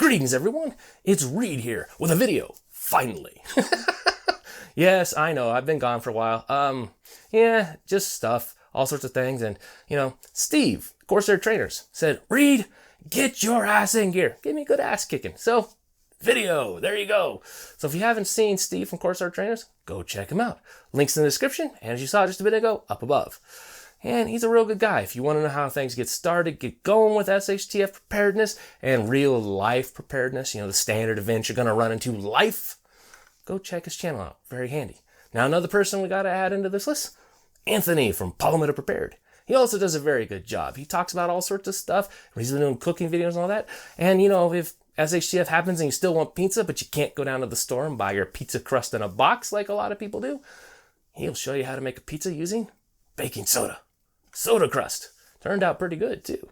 Greetings everyone, it's Reed here with a video, finally. Yes, I know, I've been gone for a while. Yeah, just stuff, all sorts of things, and, Steve, Corsair Trainers, said, Reed, get your ass in gear. Give me a good ass kicking. So, video, there you go. So if you haven't seen Steve from Corsair Trainers, go check him out. Links in the description, and as you saw just a bit ago, up above. And he's a real good guy. If you want to know how things get started, get going with SHTF preparedness and real life preparedness, the standard events you're going to run into life, go check his channel out. Very handy. Now, another person we got to add into this list, Anthony from Polymeter Prepared. He also does a very good job. He talks about all sorts of stuff. He's been doing cooking videos and all that. And, if SHTF happens and you still want pizza, but you can't go down to the store and buy your pizza crust in a box like a lot of people do, he'll show you how to make a pizza using baking soda. Soda crust. Turned out pretty good too.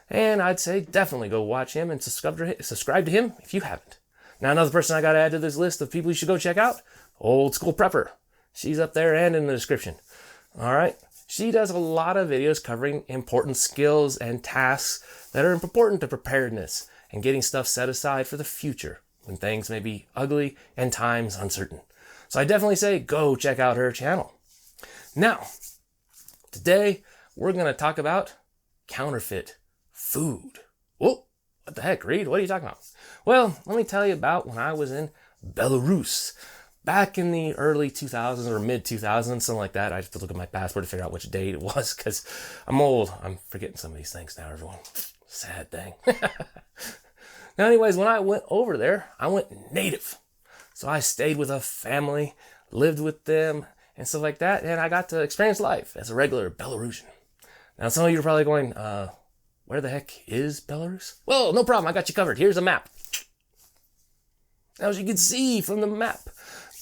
And I'd say definitely go watch him and subscribe to him if you haven't. Now another person I got to add to this list of people you should go check out, Old School Prepper. She's up there and in the description. All right. She does a lot of videos covering important skills and tasks that are important to preparedness and getting stuff set aside for the future when things may be ugly and times uncertain. So I definitely say go check out her channel. Now, today, we're going to talk about counterfeit food. Whoa, what the heck, Reed? What are you talking about? Well, let me tell you about when I was in Belarus. Back in the early 2000s or mid 2000s, something like that. I have to look at my passport to figure out which date it was because I'm old. I'm forgetting some of these things now, everyone. Sad thing. Now, anyways, when I went over there, I went native. So I stayed with a family, lived with them, and stuff like that, and I got to experience life as a regular Belarusian. Now, some of you are probably going, where the heck is Belarus? Well, no problem, I got you covered. Here's a map. Now, as you can see from the map,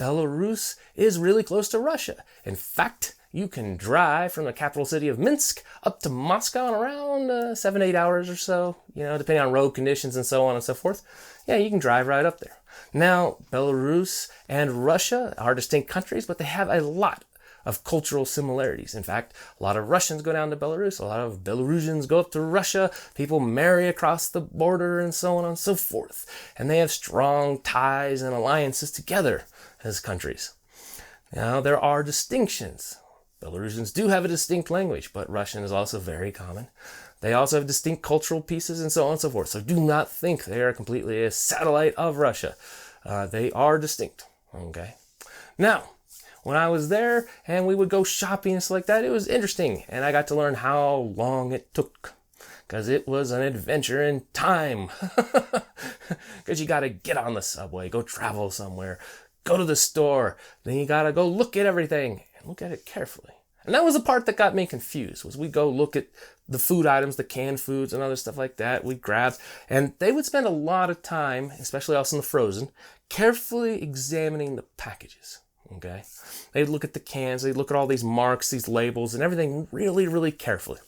Belarus is really close to Russia. In fact, you can drive from the capital city of Minsk up to Moscow in around 7-8 hours or so, depending on road conditions and so on and so forth. Yeah, you can drive right up there. Now, Belarus and Russia are distinct countries, but they have a lot of cultural similarities. In fact, a lot of Russians go down to Belarus, a lot of Belarusians go up to Russia, people marry across the border and so on and so forth. And they have strong ties and alliances together as countries. Now, there are distinctions. Belarusians do have a distinct language, but Russian is also very common. They also have distinct cultural pieces and so on and so forth. So do not think they are completely a satellite of Russia. They are distinct. Okay. Now, when I was there and we would go shopping and stuff like that, it was interesting. And I got to learn how long it took because it was an adventure in time. Because you got to get on the subway, go travel somewhere, go to the store. Then you got to go look at everything and look at it carefully. And that was the part that got me confused, was we go look at the food items, the canned foods and other stuff like that we grabbed. And they would spend a lot of time, especially also in the frozen, carefully examining the packages. Okay, they'd look at the cans, they'd look at all these marks, these labels, and everything really, really carefully.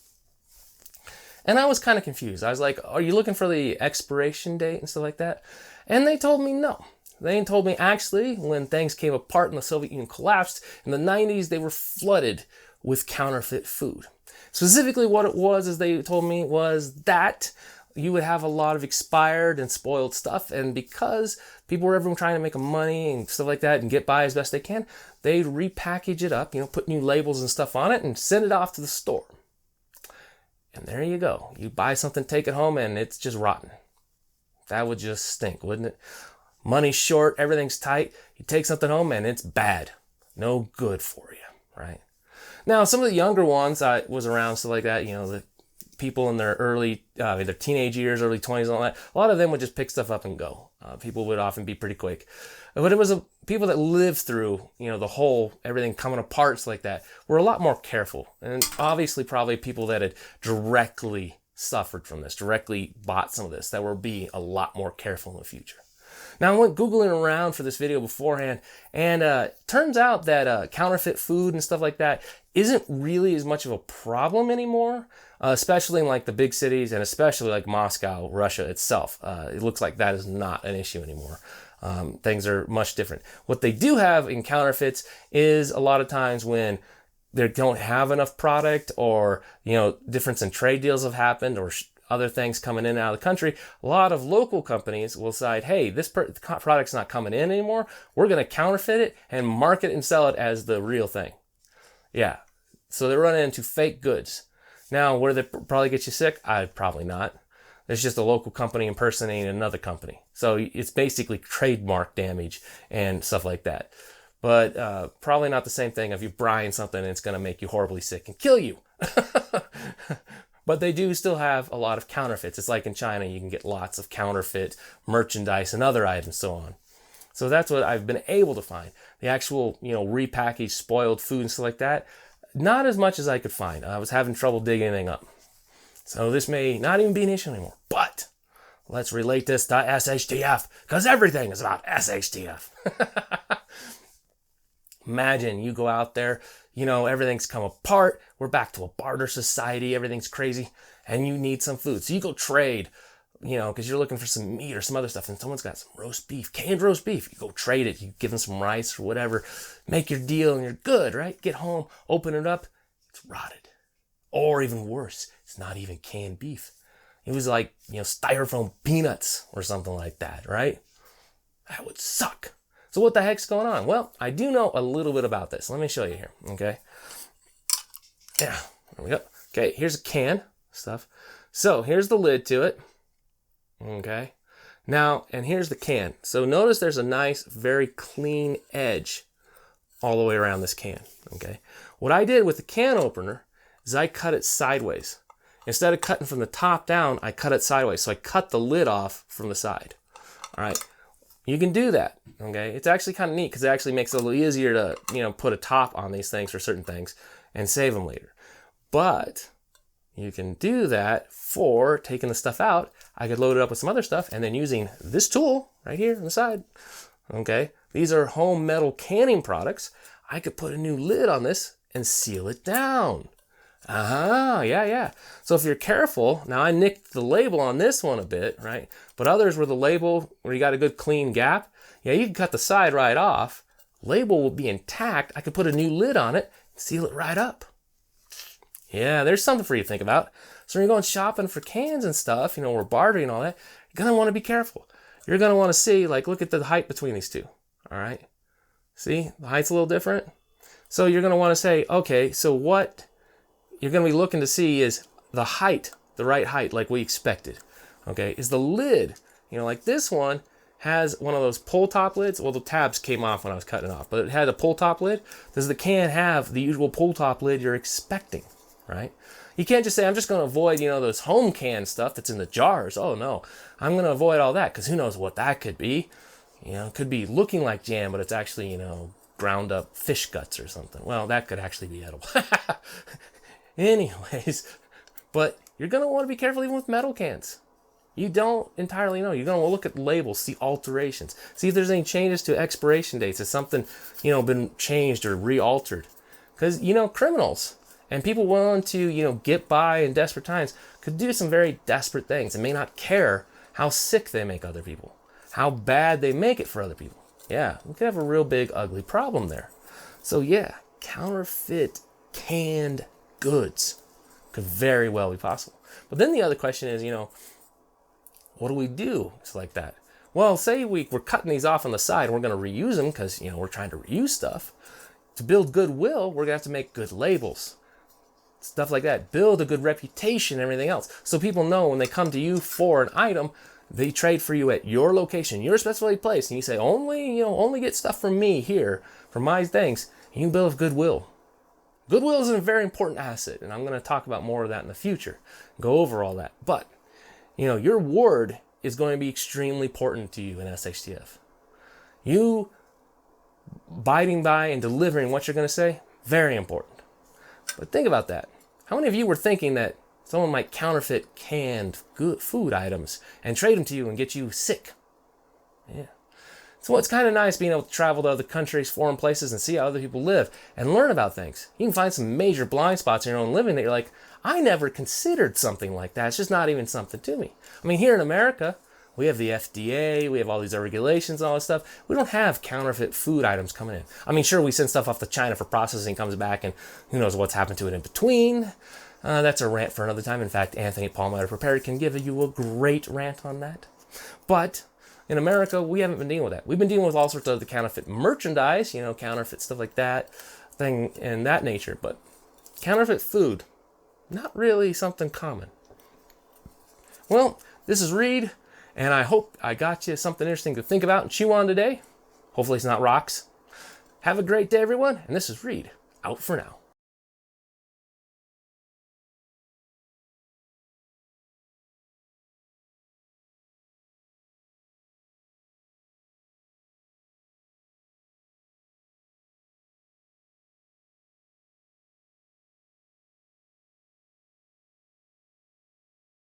And I was kind of confused. I was like, are you looking for the expiration date and stuff like that? And they told me no. They told me actually when things came apart and the Soviet Union collapsed in the 90s, they were flooded with counterfeit food. Specifically what it was, as they told me, was that you would have a lot of expired and spoiled stuff. And because people were everyone trying to make money and stuff like that and get by as best they can, they'd repackage it up, put new labels and stuff on it and send it off to the store. And there you go. You buy something, take it home, and it's just rotten. That would just stink, wouldn't it? Money's short, everything's tight. You take something home and it's bad. No good for you, right? Now, some of the younger ones I was around, stuff like that, the people in their their teenage years, early 20s and all that, a lot of them would just pick stuff up and go. People would often be pretty quick. But it was people that lived through, the whole, everything coming apart, stuff like that, were a lot more careful. And obviously probably people that had directly suffered from this, directly bought some of this, that were being a lot more careful in the future. Now, I went Googling around for this video beforehand, and turns out that counterfeit food and stuff like that isn't really as much of a problem anymore, especially in like the big cities and especially like Moscow, Russia itself. It looks like that is not an issue anymore. Things are much different. What they do have in counterfeits is a lot of times when they don't have enough product or, difference in trade deals have happened or other things coming in and out of the country, a lot of local companies will decide, hey, this product's not coming in anymore. We're going to counterfeit it and market and sell it as the real thing. Yeah. So they're running into fake goods. Now, would they probably get you sick? Probably not. There's just a local company impersonating another company. So it's basically trademark damage and stuff like that. But probably not the same thing if you're buying something and it's going to make you horribly sick and kill you. But they do still have a lot of counterfeits. It's like in China, you can get lots of counterfeit merchandise and other items, so on. So that's what I've been able to find. The actual, repackaged, spoiled food and stuff like that, not as much as I could find. I was having trouble digging anything up. So this may not even be an issue anymore. But let's relate this to SHTF, because everything is about SHTF. Imagine you go out there, everything's come apart. We're back to a barter society. Everything's crazy. And you need some food. So you go trade, because you're looking for some meat or some other stuff. And someone's got some roast beef, canned roast beef. You go trade it. You give them some rice or whatever. Make your deal and you're good, right? Get home, open it up. It's rotted. Or even worse, it's not even canned beef. It was like, styrofoam peanuts or something like that, right? That would suck. So what the heck's going on? Well, I do know a little bit about this. Let me show you here, okay? Yeah, there we go. Okay, here's a can stuff. So here's the lid to it, okay? Now, and here's the can. So notice there's a nice, very clean edge all the way around this can, okay? What I did with the can opener is I cut it sideways. Instead of cutting from the top down, I cut it sideways. So I cut the lid off from the side, all right? You can do that, okay? It's actually kind of neat because it actually makes it a little easier to, put a top on these things for certain things and save them later. But you can do that for taking the stuff out. I could load it up with some other stuff and then using this tool right here on the side, okay? These are home metal canning products. I could put a new lid on this and seal it down. Yeah. So if you're careful, now I nicked the label on this one a bit, right? But others where the label, where you got a good clean gap, yeah, you can cut the side right off. Label will be intact. I could put a new lid on it, seal it right up. Yeah, there's something for you to think about. So when you're going shopping for cans and stuff, or bartering and all that, you're going to want to be careful. You're going to want to see, look at the height between these two, all right? See, the height's a little different. So you're going to want to say, okay, so what you're going to be looking to see is the height, the right height, like we expected. Okay, is the lid, like this one has one of those pull top lids. Well, the tabs came off when I was cutting it off, but it had a pull top lid. Does the can have the usual pull top lid you're expecting, right? You can't just say, I'm just going to avoid, those home can stuff that's in the jars. Oh no, I'm going to avoid all that because who knows what that could be. It could be looking like jam, but it's actually, ground up fish guts or something. Well, that could actually be edible. Anyways, but you're going to want to be careful even with metal cans. You don't entirely know. You're going to look at the labels, see alterations, see if there's any changes to expiration dates. Has something, been changed or re-altered? Because, criminals and people willing to, get by in desperate times could do some very desperate things and may not care how sick they make other people, how bad they make it for other people. Yeah, we could have a real big, ugly problem there. So yeah, counterfeit canned goods could very well be possible. But then the other question is, what do we do? It's like that. Well, say we're cutting these off on the side and we're going to reuse them because, we're trying to reuse stuff. To build goodwill, we're going to have to make good labels. Stuff like that. Build a good reputation and everything else. So people know when they come to you for an item, they trade for you at your location, your specified place. And you say, only get stuff from me here, from my things. And you build goodwill. Goodwill is a very important asset, and I'm going to talk about more of that in the future, go over all that. But, your word is going to be extremely important to you in SHTF. You abiding by and delivering what you're going to say, very important. But think about that. How many of you were thinking that someone might counterfeit canned good food items and trade them to you and get you sick? Yeah. So it's kind of nice being able to travel to other countries, foreign places, and see how other people live and learn about things. You can find some major blind spots in your own living that you're like, I never considered something like that. It's just not even something to me. I mean, here in America, we have the FDA, we have all these regulations and all this stuff. We don't have counterfeit food items coming in. I mean, sure, we send stuff off to China for processing, comes back, and who knows what's happened to it in between. That's a rant for another time. In fact, Anthony Palmer Prepared can give you a great rant on that. But in America, we haven't been dealing with that. We've been dealing with all sorts of the counterfeit merchandise, counterfeit stuff like that, thing in that nature. But counterfeit food, not really something common. Well, this is Reed, and I hope I got you something interesting to think about and chew on today. Hopefully it's not rocks. Have a great day, everyone, and this is Reed, out for now.